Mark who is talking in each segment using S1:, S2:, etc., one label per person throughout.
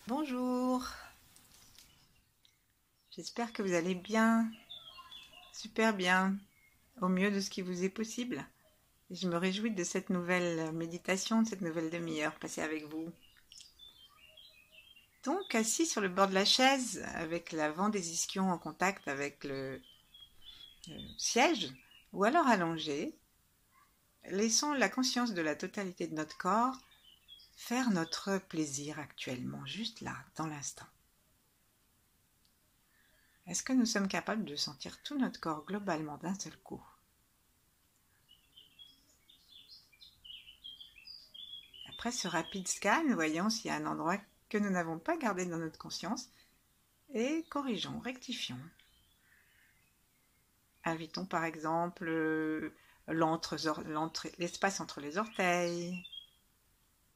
S1: Bonjour, j'espère que vous allez bien, super bien, au mieux de ce qui vous est possible. Et je me réjouis de cette nouvelle méditation, de cette nouvelle demi-heure passée avec vous. Donc, assis sur le bord de la chaise, avec l'avant des ischions en contact avec le siège, ou alors allongé, laissons la conscience de la totalité de notre corps faire notre plaisir actuellement, juste là, dans l'instant. Est-ce que nous sommes capables de sentir tout notre corps globalement d'un seul coup? Après ce rapide scan, voyons s'il y a un endroit que nous n'avons pas gardé dans notre conscience et corrigeons, rectifions. Invitons par exemple l'espace entre les orteils,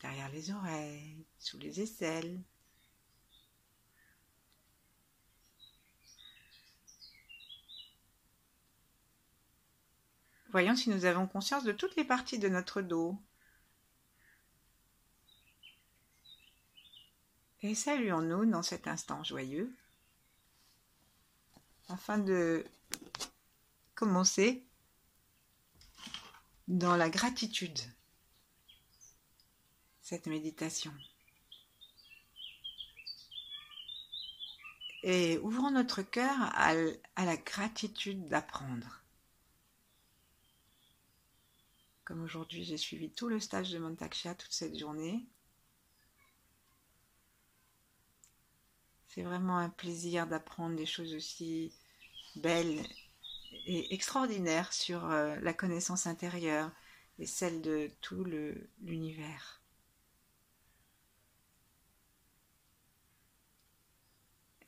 S1: derrière les oreilles, sous les aisselles. Voyons si nous avons conscience de toutes les parties de notre dos. Et saluons-nous dans cet instant joyeux afin de commencer dans la gratitude, cette méditation. Et ouvrons notre cœur à la gratitude d'apprendre. Comme aujourd'hui, j'ai suivi tout le stage de Mantak-Chia toute cette journée. C'est vraiment un plaisir d'apprendre des choses aussi belles et extraordinaires sur la connaissance intérieure et celle de tout l'univers.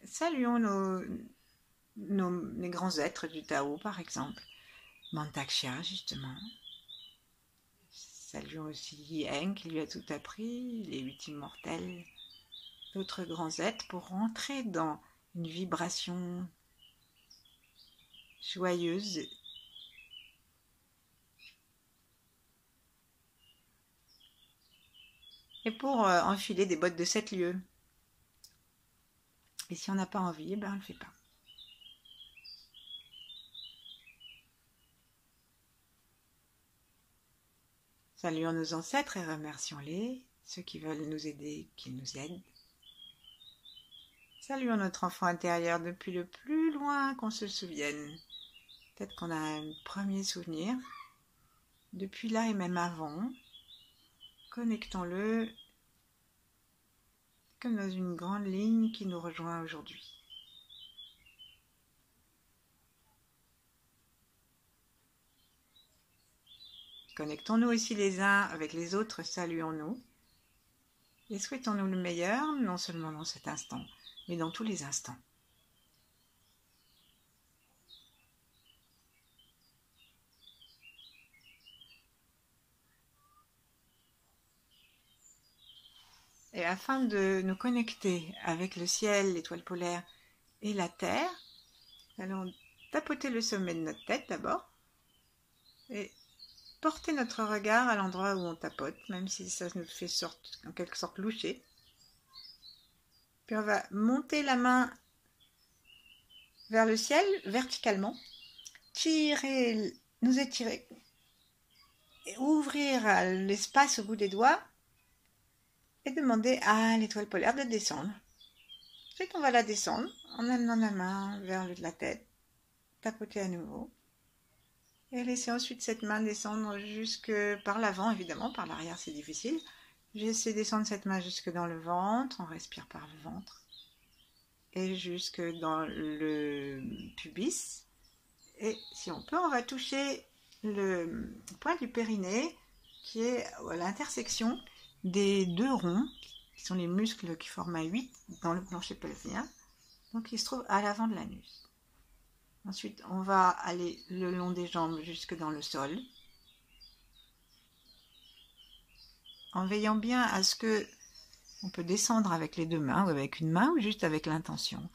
S1: Saluons les grands êtres du Tao, par exemple. Mantak-Chia, justement. Saluons aussi Yi qui lui a tout appris, les 8 immortels, d'autres grands êtres pour rentrer dans une vibration joyeuse et pour enfiler des bottes de 7 lieues. Et si on n'a pas envie, ben on ne le fait pas. Saluons nos ancêtres et remercions-les, ceux qui veulent nous aider, qu'ils nous aident. Saluons notre enfant intérieur depuis le plus loin qu'on se souvienne. Peut-être qu'on a un premier souvenir, depuis là et même avant. Connectons-le comme dans une grande ligne qui nous rejoint aujourd'hui. Connectons-nous aussi les uns avec les autres, saluons-nous. Et souhaitons-nous le meilleur, non seulement dans cet instant, mais dans tous les instants. Et afin de nous connecter avec le ciel, l'étoile polaire et la terre, nous allons tapoter le sommet de notre tête d'abord et porter notre regard à l'endroit où on tapote, même si ça nous fait en quelque sorte loucher. Puis on va monter la main vers le ciel verticalement, nous étirer et ouvrir l'espace au bout des doigts et demander à l'étoile polaire de descendre. Ensuite, on va la descendre en amenant la main vers la tête, tapoter à nouveau et laisser ensuite cette main descendre jusque par l'avant, évidemment, par l'arrière c'est difficile. J'essaie de descendre cette main jusque dans le ventre, on respire par le ventre et jusque dans le pubis. Et si on peut, on va toucher le point du périnée qui est à l'intersection des deux ronds, qui sont les muscles qui forment un 8 dans le plancher pelvien, donc il se trouve à l'avant de l'anus. Ensuite, on va aller le long des jambes jusque dans le sol, en veillant bien à ce que on peut descendre avec les deux mains, ou avec une main, ou juste avec l'intention,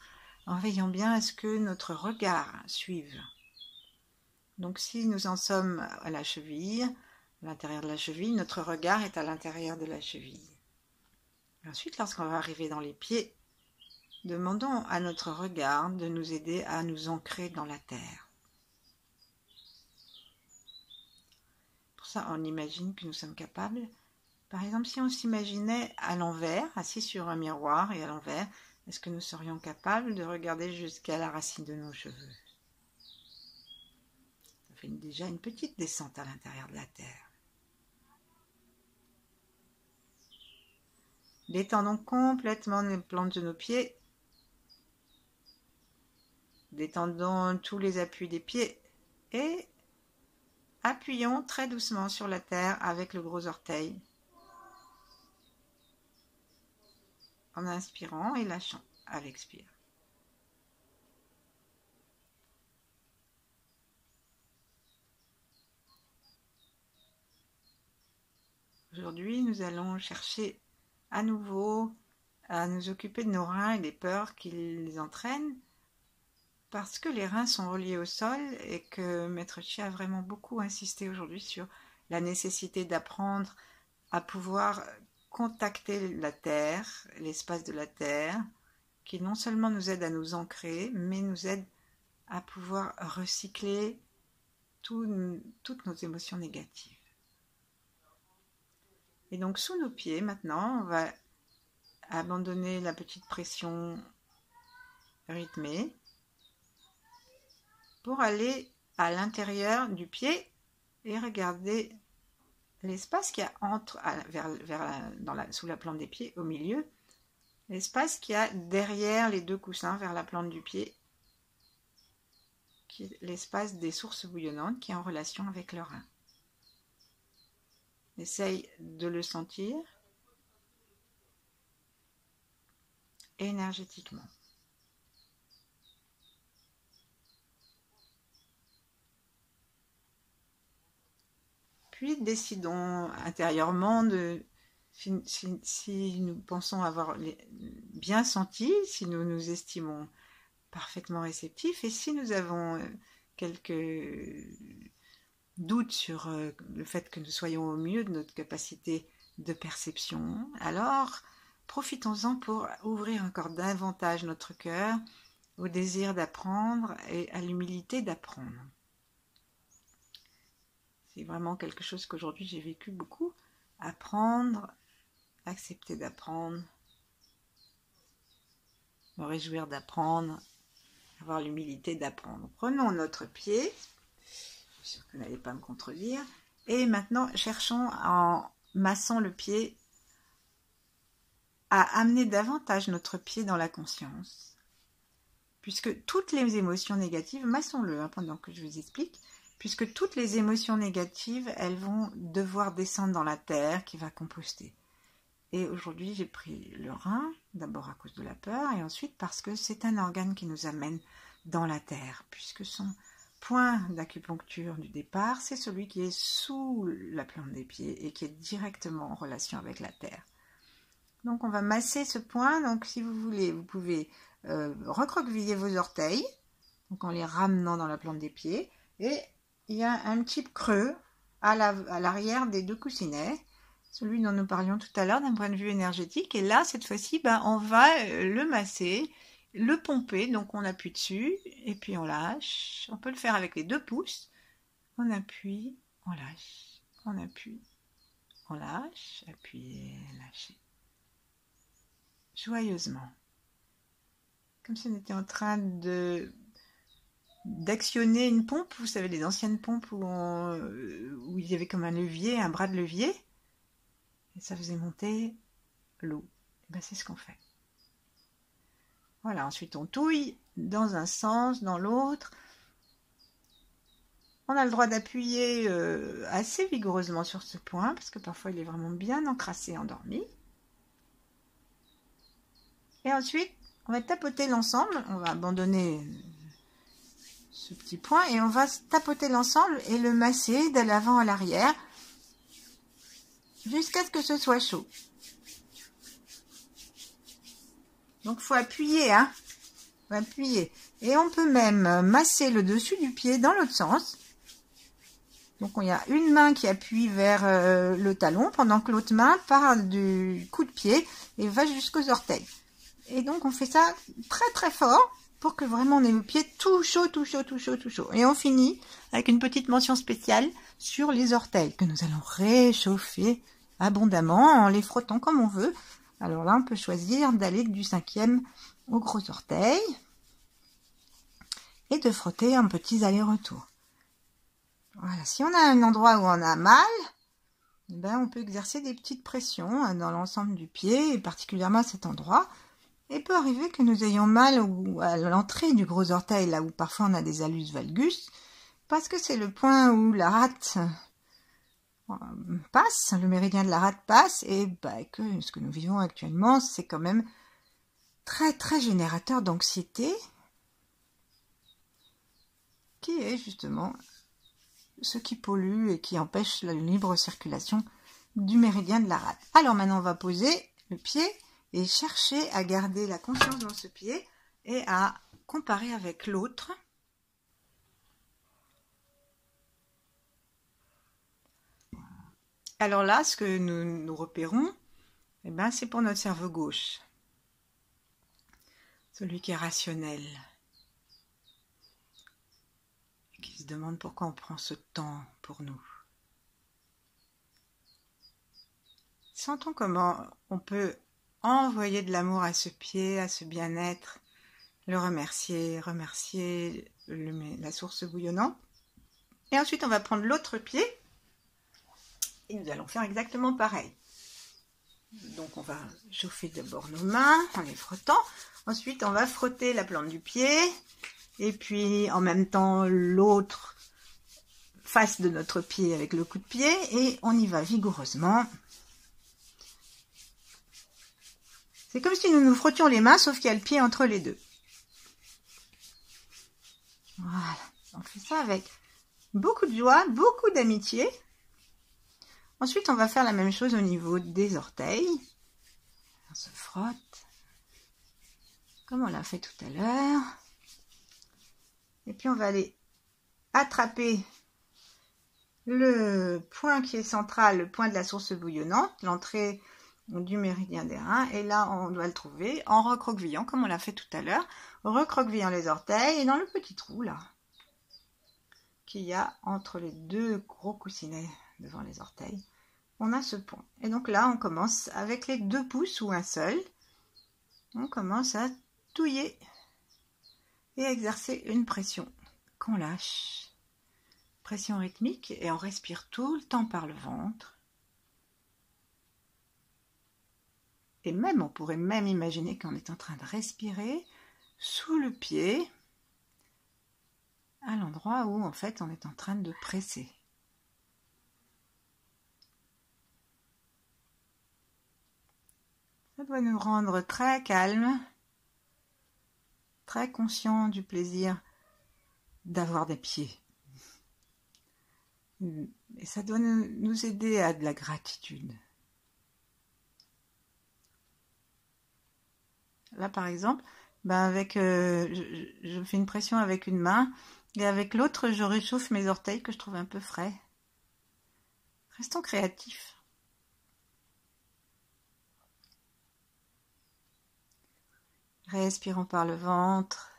S1: en veillant bien à ce que notre regard suive. Donc si nous en sommes à la cheville, à l'intérieur de la cheville, notre regard est à l'intérieur de la cheville. Ensuite, lorsqu'on va arriver dans les pieds, demandons à notre regard de nous aider à nous ancrer dans la terre. Pour ça, on imagine que nous sommes capables. Par exemple, si on s'imaginait à l'envers, assis sur un miroir et à l'envers, est-ce que nous serions capables de regarder jusqu'à la racine de nos cheveux? Ça fait déjà une petite descente à l'intérieur de la terre. Détendons complètement les plantes de nos pieds. Détendons tous les appuis des pieds et appuyons très doucement sur la terre avec le gros orteil en inspirant et lâchant à l'expire. Aujourd'hui, nous allons chercher à nouveau à nous occuper de nos reins et des peurs qu'ils entraînent, parce que les reins sont reliés au sol et que Maître Chi a vraiment beaucoup insisté aujourd'hui sur la nécessité d'apprendre à pouvoir contacter la terre, l'espace de la terre, qui non seulement nous aide à nous ancrer, mais nous aide à pouvoir recycler toutes nos émotions négatives. Et donc sous nos pieds, maintenant, on va abandonner la petite pression rythmée pour aller à l'intérieur du pied et regarder l'espace qu'il y a sous la plante des pieds, au milieu, l'espace qu'il y a derrière les deux coussins vers la plante du pied, qui est l'espace des sources bouillonnantes qui est en relation avec le rein. Essaye de le sentir énergétiquement. Puis décidons intérieurement si nous pensons avoir bien senti, si nous nous estimons parfaitement réceptifs et si nous avons quelques doutes sur le fait que nous soyons au mieux de notre capacité de perception, alors profitons-en pour ouvrir encore davantage notre cœur au désir d'apprendre et à l'humilité d'apprendre. C'est vraiment quelque chose qu'aujourd'hui j'ai vécu beaucoup. Apprendre, accepter d'apprendre, me réjouir d'apprendre, avoir l'humilité d'apprendre. Prenons notre pied, je suis sûre que vous n'allez pas me contredire, et maintenant cherchons en massant le pied à amener davantage notre pied dans la conscience. Puisque toutes les émotions négatives, massons-le pendant que je vous explique, puisque toutes les émotions négatives, elles vont devoir descendre dans la terre qui va composter. Et aujourd'hui, j'ai pris le rein, d'abord à cause de la peur, et ensuite parce que c'est un organe qui nous amène dans la terre, puisque son point d'acupuncture du départ, c'est celui qui est sous la plante des pieds et qui est directement en relation avec la terre. Donc on va masser ce point, donc si vous voulez, vous pouvez recroqueviller vos orteils, donc en les ramenant dans la plante des pieds, et il y a un petit creux à l'arrière des deux coussinets, celui dont nous parlions tout à l'heure d'un point de vue énergétique, et là cette fois-ci on va le masser, le pomper, donc on appuie dessus et puis on lâche. On peut le faire avec les 2 pouces, on appuie, on lâche, on appuie, on lâche, appuyer, lâcher, joyeusement, comme si on était en train d'actionner une pompe, vous savez, les anciennes pompes où il y avait comme un levier, un bras de levier, et ça faisait monter l'eau. C'est ce qu'on fait. Voilà, ensuite on touille dans un sens, dans l'autre. On a le droit d'appuyer assez vigoureusement sur ce point, parce que parfois il est vraiment bien encrassé, endormi. Et ensuite, on va tapoter l'ensemble, on va abandonner ce petit point, et on va tapoter l'ensemble et le masser de l'avant à l'arrière, jusqu'à ce que ce soit chaud. Donc, il faut appuyer, faut appuyer. Et on peut même masser le dessus du pied dans l'autre sens. Donc, il y a une main qui appuie vers le talon, pendant que l'autre main part du coup de pied et va jusqu'aux orteils. Et donc on fait ça très très fort pour que vraiment on ait le pied tout chaud, tout chaud, tout chaud, tout chaud. Et on finit avec une petite mention spéciale sur les orteils que nous allons réchauffer abondamment en les frottant comme on veut. Alors là, on peut choisir d'aller du 5e au gros orteil et de frotter en petits allers-retours. Voilà, si on a un endroit où on a mal, ben on peut exercer des petites pressions dans l'ensemble du pied et particulièrement à cet endroit. Il peut arriver que nous ayons mal à l'entrée du gros orteil, là où parfois on a des allus valgus, parce que c'est le point où la rate passe, le méridien de la rate passe, et que ce que nous vivons actuellement, c'est quand même très très générateur d'anxiété, qui est justement ce qui pollue et qui empêche la libre circulation du méridien de la rate. Alors maintenant on va poser le pied et chercher à garder la conscience dans ce pied et à comparer avec l'autre. Alors là, ce que nous repérons, c'est pour notre cerveau gauche, celui qui est rationnel, qui se demande pourquoi on prend ce temps pour nous. Sentons comment on peut envoyer de l'amour à ce pied, à ce bien-être, le remercier la source bouillonnante. Et ensuite, on va prendre l'autre pied et nous allons faire exactement pareil. Donc, on va chauffer d'abord nos mains en les frottant. Ensuite, on va frotter la plante du pied et puis en même temps l'autre face de notre pied avec le coup de pied et on y va vigoureusement. C'est comme si nous nous frottions les mains, sauf qu'il y a le pied entre les deux. Voilà, on fait ça avec beaucoup de joie, beaucoup d'amitié. Ensuite, on va faire la même chose au niveau des orteils. On se frotte, comme on l'a fait tout à l'heure. Et puis, on va aller attraper le point qui est central, le point de la source bouillonnante, l'entrée du méridien des reins, et là on doit le trouver en recroquevillant comme on l'a fait tout à l'heure, recroquevillant les orteils et dans le petit trou là qu'il y a entre les deux gros coussinets devant les orteils, on a ce point. Et donc là on commence avec les 2 pouces ou un seul, on commence à touiller et à exercer une pression qu'on lâche, pression rythmique, et on respire tout le temps par le ventre. Et même, on pourrait même imaginer qu'on est en train de respirer sous le pied, à l'endroit où, en fait, on est en train de presser. Ça doit nous rendre très calmes, très conscients du plaisir d'avoir des pieds. Et ça doit nous aider à de la gratitude. Là, par exemple, je fais une pression avec une main et avec l'autre, je réchauffe mes orteils que je trouve un peu frais. Restons créatifs. Respirons par le ventre.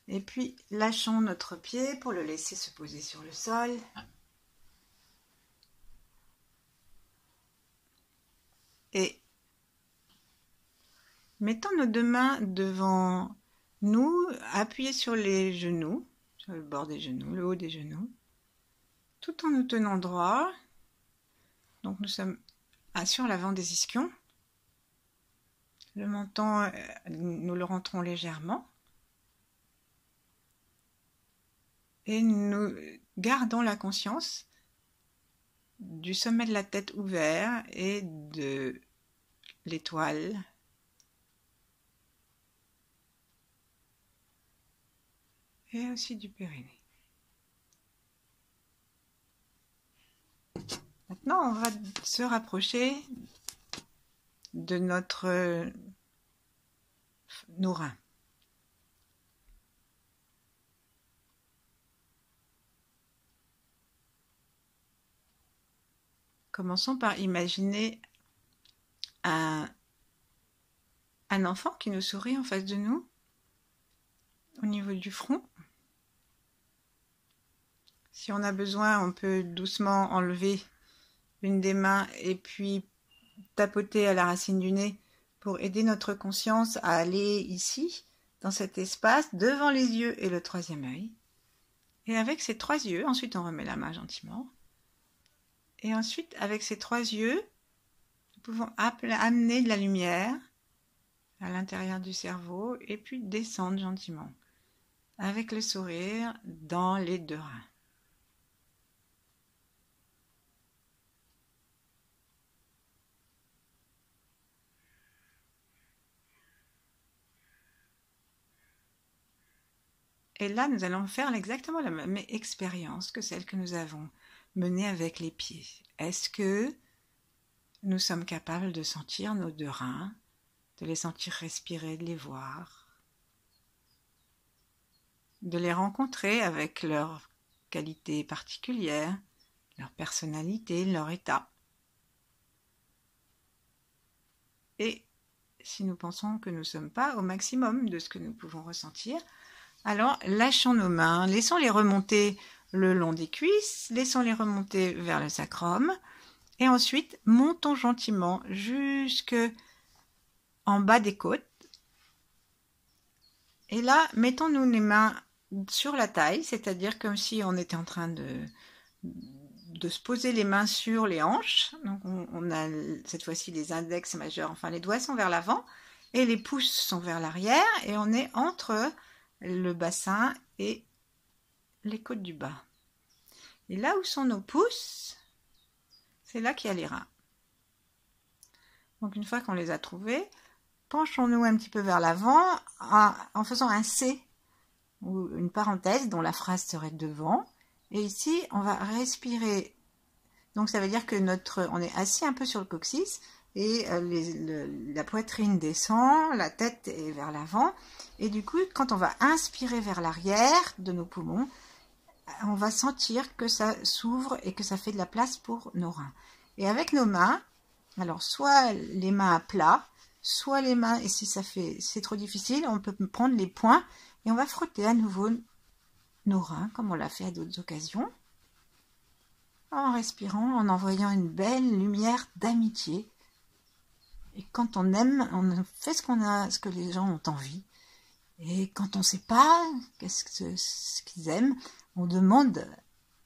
S1: Et puis, lâchons notre pied pour le laisser se poser sur le sol. Et mettons nos 2 mains devant nous, appuyées sur les genoux, sur le bord des genoux, le haut des genoux, tout en nous tenant droit. Donc nous sommes sur l'avant des ischions. Le menton, nous le rentrons légèrement. Et nous gardons la conscience du sommet de la tête ouvert et de l'étoile. Et aussi du périnée. Maintenant, on va se rapprocher de nos reins. Commençons par imaginer un enfant qui nous sourit en face de nous, au niveau du front. Si on a besoin, on peut doucement enlever une des mains et puis tapoter à la racine du nez pour aider notre conscience à aller ici, dans cet espace, devant les yeux et le troisième œil. Et avec ces 3 yeux, ensuite on remet la main gentiment. Et ensuite, avec ces 3 yeux, nous pouvons amener de la lumière à l'intérieur du cerveau et puis descendre gentiment, avec le sourire, dans les 2 reins. Et là, nous allons faire exactement la même expérience que celle que nous avons menée avec les pieds. Est-ce que nous sommes capables de sentir nos 2 reins, de les sentir respirer, de les voir, de les rencontrer avec leurs qualités particulières, leur personnalité, leur état. Et si nous pensons que nous ne sommes pas au maximum de ce que nous pouvons ressentir, alors lâchons nos mains, laissons-les remonter le long des cuisses, laissons-les remonter vers le sacrum, et ensuite montons gentiment jusque en bas des côtes. Et là, mettons-nous les mains sur la taille, c'est-à-dire comme si on était en train de se poser les mains sur les hanches. Donc on a cette fois-ci les index majeurs, enfin les doigts sont vers l'avant, et les pouces sont vers l'arrière, et on est entre le bassin et les côtes du bas. Et là où sont nos pouces, c'est là qu'il y a les reins. Donc une fois qu'on les a trouvés, penchons-nous un petit peu vers l'avant en faisant un C ou une parenthèse dont la phrase serait devant. Et ici, on va respirer. Donc ça veut dire que on est assis un peu sur le coccyx et la poitrine descend, la tête est vers l'avant. Et du coup, quand on va inspirer vers l'arrière de nos poumons, on va sentir que ça s'ouvre et que ça fait de la place pour nos reins. Et avec nos mains, alors soit les mains à plat, soit les mains, et si c'est trop difficile, on peut prendre les poings et on va frotter à nouveau nos reins, comme on l'a fait à d'autres occasions, en respirant, en envoyant une belle lumière d'amitié. Et quand on aime, on fait ce que les gens ont envie. Et quand on ne sait pas ce qu'ils aiment, on demande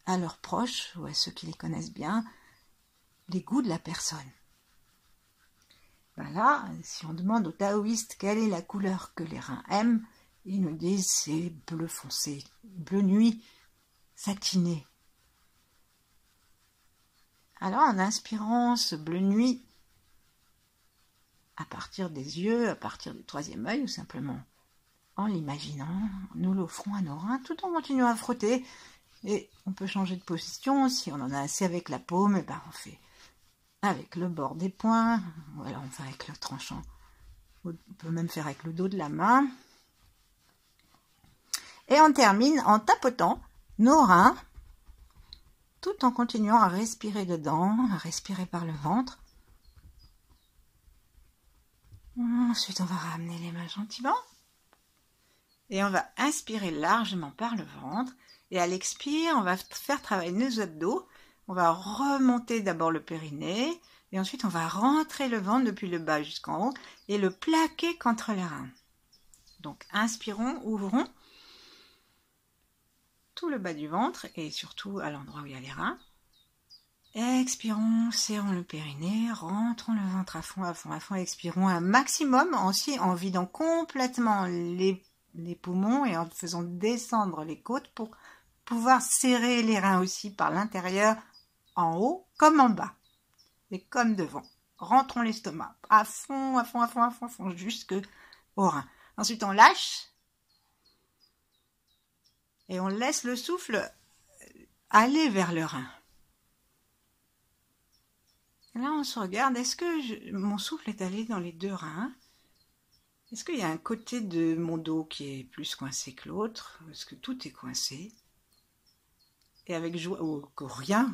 S1: à leurs proches ou à ceux qui les connaissent bien les goûts de la personne. Ben là, si on demande aux taoïstes quelle est la couleur que les reins aiment, ils nous disent c'est bleu foncé, bleu nuit, satiné. Alors en inspirant ce bleu nuit à partir des yeux, à partir du troisième œil, ou simplement en l'imaginant, nous l'offrons à nos reins tout en continuant à frotter. Et on peut changer de position, si on en a assez avec la paume, et ben on fait avec le bord des poings, ou alors on fait avec le tranchant. On peut même faire avec le dos de la main. Et on termine en tapotant nos reins, tout en continuant à respirer dedans, à respirer par le ventre. Ensuite, on va ramener les mains gentiment. Et on va inspirer largement par le ventre. Et à l'expire, on va faire travailler nos abdos. On va remonter d'abord le périnée. Et ensuite, on va rentrer le ventre depuis le bas jusqu'en haut. Et le plaquer contre les reins. Donc, inspirons, ouvrons tout le bas du ventre. Et surtout à l'endroit où il y a les reins. Expirons, serrons le périnée, rentrons le ventre à fond, à fond, à fond. Expirons un maximum, aussi en vidant complètement les poumons et en faisant descendre les côtes pour pouvoir serrer les reins aussi par l'intérieur, en haut comme en bas et comme devant. Rentrons l'estomac à fond, à fond, à fond, à fond, à fond, jusque au rein. Ensuite, on lâche et on laisse le souffle aller vers le rein. Et là, on se regarde, est-ce que mon souffle est allé dans les 2 reins? Est-ce qu'il y a un côté de mon dos qui est plus coincé que l'autre? Est-ce que tout est coincé? Et avec joie, ou que rien,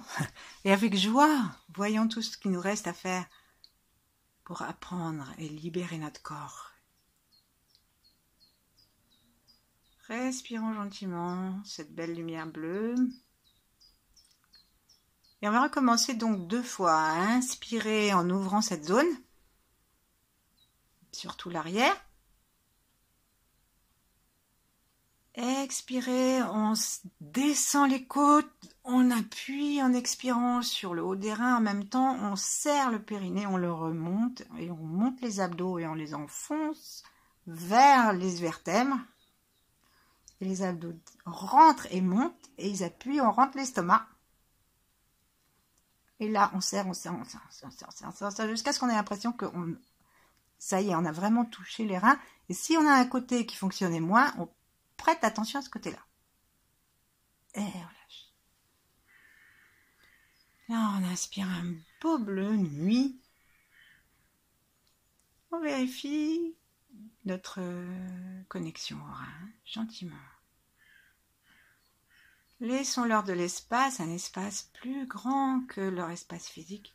S1: et avec joie, voyons tout ce qu'il nous reste à faire pour apprendre et libérer notre corps. Respirons gentiment cette belle lumière bleue. Et on va recommencer donc 2 fois à inspirer en ouvrant cette zone, surtout l'arrière. Expirer, on descend les côtes, on appuie en expirant sur le haut des reins. En même temps, on serre le périnée, on le remonte et on monte les abdos et on les enfonce vers les vertèbres. Et les abdos rentrent et montent et ils appuient, on rentre l'estomac. Et là, on serre jusqu'à ce qu'on ait l'impression que ça y est, on a vraiment touché les reins. Et si on a un côté qui fonctionnait moins, on prête attention à ce côté-là. Et on lâche. Là, on inspire un beau bleu nuit. On vérifie notre connexion au rein, gentiment. Laissons-leur de l'espace, un espace plus grand que leur espace physique.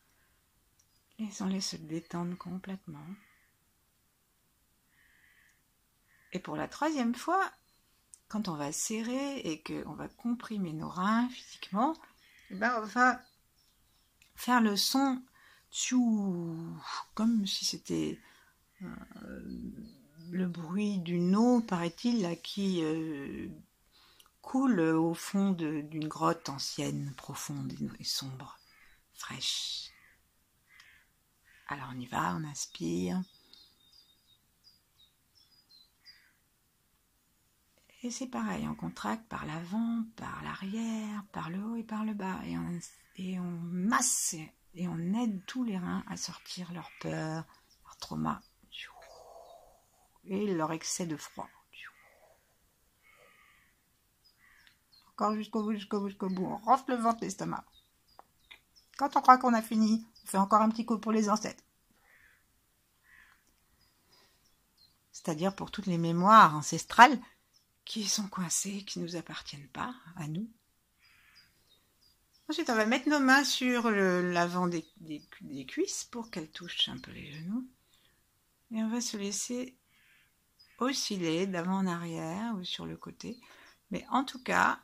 S1: Laissons-les se détendre complètement. Et pour la 3e fois, quand on va serrer et qu'on va comprimer nos reins physiquement, on va faire le son tchou, comme si c'était le bruit d'une eau, paraît-il, là, qui coule au fond d'une grotte ancienne, profonde et sombre, fraîche. Alors on y va, on inspire. Et c'est pareil, on contracte par l'avant, par l'arrière, par le haut et par le bas. Et on masse et on aide tous les reins à sortir leur peur, leur trauma et leur excès de froid. Encore jusqu'au bout. On rentre le ventre, l'estomac. Quand on croit qu'on a fini, on fait encore un petit coup pour les ancêtres. C'est-à-dire pour toutes les mémoires ancestrales qui sont coincées, qui ne nous appartiennent pas, à nous. Ensuite, on va mettre nos mains sur l'avant des cuisses pour qu'elles touchent un peu les genoux. Et on va se laisser osciller d'avant en arrière ou sur le côté. Mais en tout cas,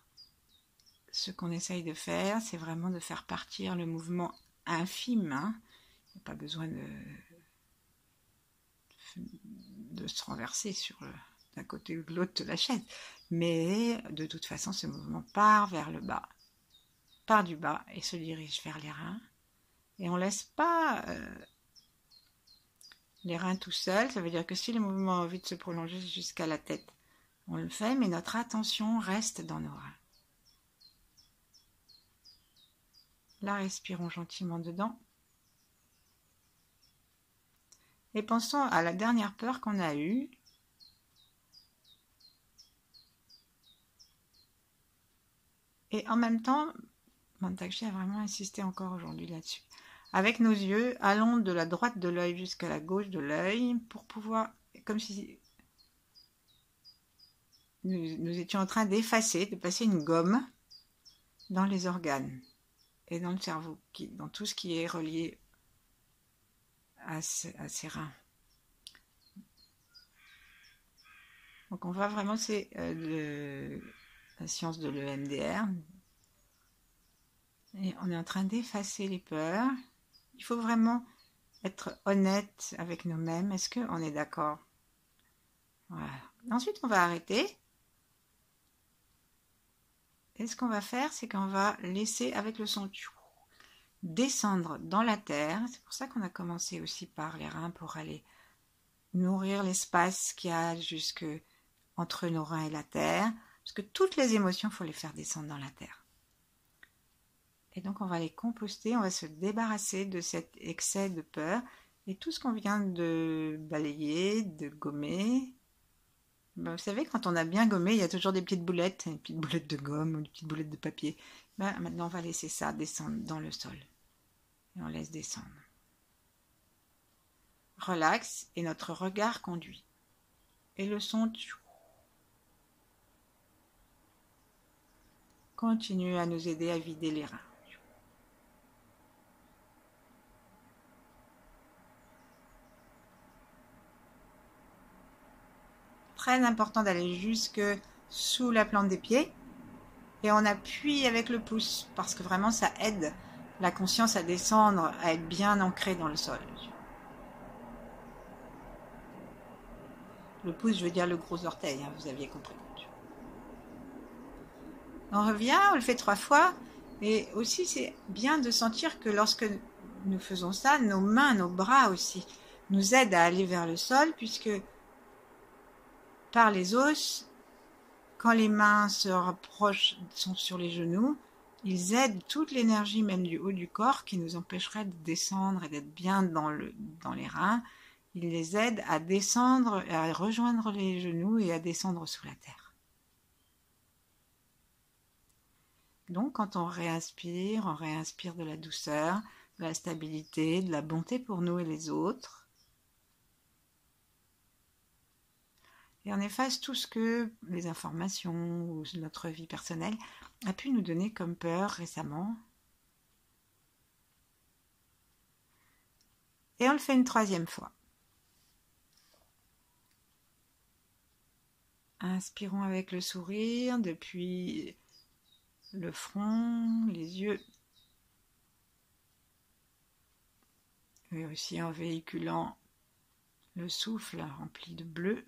S1: ce qu'on essaye de faire, c'est vraiment de faire partir le mouvement infime. Hein. Il n'y a pas besoin de se renverser d'un côté ou de l'autre de la chaise. Mais de toute façon, ce mouvement part vers le bas, part du bas et se dirige vers les reins. Et on ne laisse pas les reins tout seuls. Ça veut dire que si le mouvement a envie de se prolonger jusqu'à la tête, on le fait, mais notre attention reste dans nos reins. Là, respirons gentiment dedans. Et pensons à la dernière peur qu'on a eue. Et en même temps, Mantakshi a vraiment insisté encore aujourd'hui là-dessus. Avec nos yeux, allons de la droite de l'œil jusqu'à la gauche de l'œil pour pouvoir, comme si nous étions en train d'effacer, de passer une gomme dans les organes et dans le cerveau, dans tout ce qui est relié à ces reins. Donc on va vraiment, c'est la science de l'EMDR. Et on est en train d'effacer les peurs. Il faut vraiment être honnête avec nous-mêmes. Est-ce qu'on est d'accord? Voilà. Ensuite, on va arrêter. Et ce qu'on va faire, c'est qu'on va laisser avec le son descendre dans la terre. C'est pour ça qu'on a commencé aussi par les reins pour aller nourrir l'espace qu'il y a jusque entre nos reins et la terre. Parce que toutes les émotions, il faut les faire descendre dans la terre. Et donc, on va les composter, on va se débarrasser de cet excès de peur. Et tout ce qu'on vient de balayer, de gommer, vous savez, quand on a bien gommé, il y a toujours des petites boulettes de gomme ou des petites boulettes de papier. Maintenant, on va laisser ça descendre dans le sol. Et on laisse descendre. Relax et notre regard conduit. Et le son continue à nous aider à vider les reins. très important d'aller jusque sous la plante des pieds. Et on appuie avec le pouce, parce que vraiment ça aide la conscience à descendre, à être bien ancrée dans le sol. Le pouce, je veux dire le gros orteil, hein, vous aviez compris. On revient, on le fait 3 fois. Et aussi, c'est bien de sentir que lorsque nous faisons ça, nos mains, nos bras aussi, nous aident à aller vers le sol, puisque par les os, quand les mains se rapprochent, sont sur les genoux, ils aident toute l'énergie même du haut du corps qui nous empêcherait de descendre et d'être bien dans les reins. Ils les aident à descendre, à rejoindre les genoux et à descendre sous la terre. Donc quand on réinspire de la douceur, de la stabilité, de la bonté pour nous et les autres. Et on efface tout ce que les informations ou notre vie personnelle a pu nous donner comme peur récemment. Et on le fait une 3e fois. Inspirons avec le sourire depuis le front, les yeux. Et aussi en véhiculant le souffle rempli de bleu.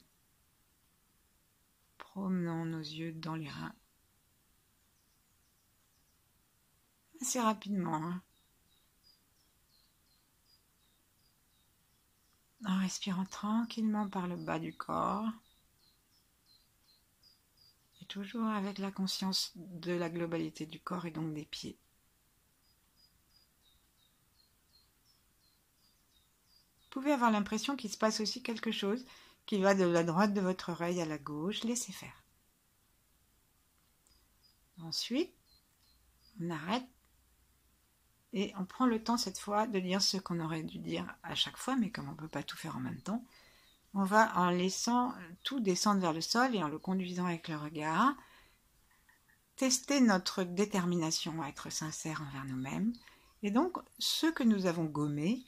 S1: Promenons nos yeux dans les reins. Assez rapidement. Hein. En respirant tranquillement par le bas du corps. Et toujours avec la conscience de la globalité du corps et donc des pieds. Vous pouvez avoir l'impression qu'il se passe aussi quelque chose qui va de la droite de votre oreille à la gauche. Laissez faire. Ensuite, on arrête et on prend le temps cette fois de dire ce qu'on aurait dû dire à chaque fois, mais comme on ne peut pas tout faire en même temps, on va en laissant tout descendre vers le sol et en le conduisant avec le regard, tester notre détermination à être sincère envers nous-mêmes. Et donc, ce que nous avons gommé,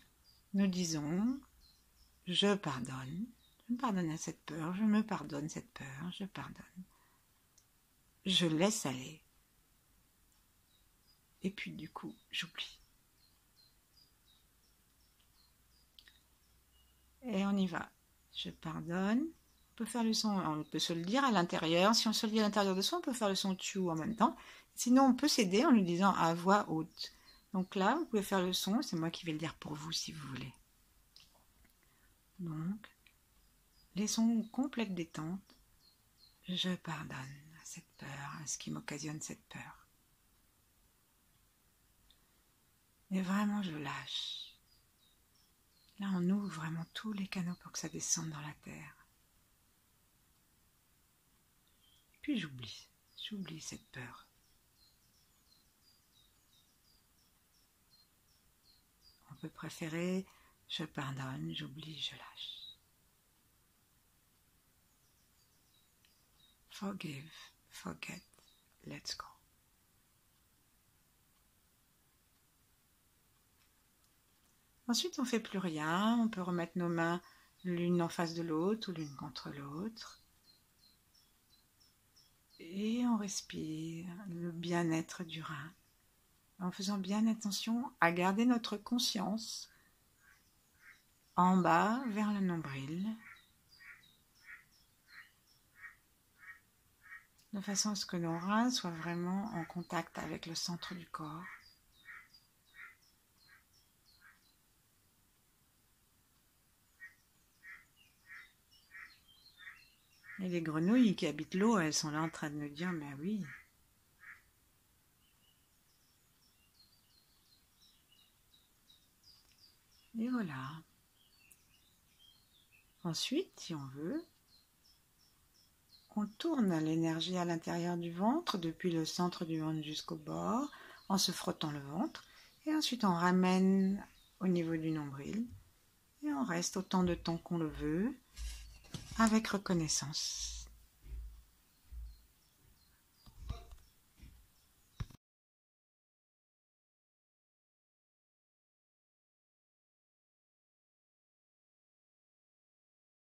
S1: nous disons « Je pardonne, je me pardonne à cette peur, je me pardonne cette peur, je pardonne. Je laisse aller. » Et puis du coup, j'oublie. Et on y va. Je pardonne. On peut faire le son, on peut se le dire à l'intérieur. Si on se le dit à l'intérieur de soi, on peut faire le son tchou en même temps. Sinon, on peut s'aider en le disant à voix haute. Donc là, vous pouvez faire le son. C'est moi qui vais le dire pour vous si vous voulez. Donc, laissons complète détente. Je pardonne à cette peur, à ce qui m'occasionne cette peur. Et vraiment, je lâche. Là, on ouvre vraiment tous les canaux pour que ça descende dans la terre. Et puis j'oublie cette peur. On peut préférer je pardonne, j'oublie, je lâche. Forgive, forget, let's go. Ensuite, on ne fait plus rien. On peut remettre nos mains l'une en face de l'autre ou l'une contre l'autre. Et on respire le bien-être du rein. En faisant bien attention à garder notre conscience en bas vers le nombril. De façon à ce que nos reins soient vraiment en contact avec le centre du corps. Et les grenouilles qui habitent l'eau, elles sont là en train de nous dire, mais oui. Et voilà. Ensuite, si on veut, on tourne l'énergie à l'intérieur du ventre, depuis le centre du ventre jusqu'au bord, en se frottant le ventre. Et ensuite, on ramène au niveau du nombril. Et on reste autant de temps qu'on le veut, avec reconnaissance.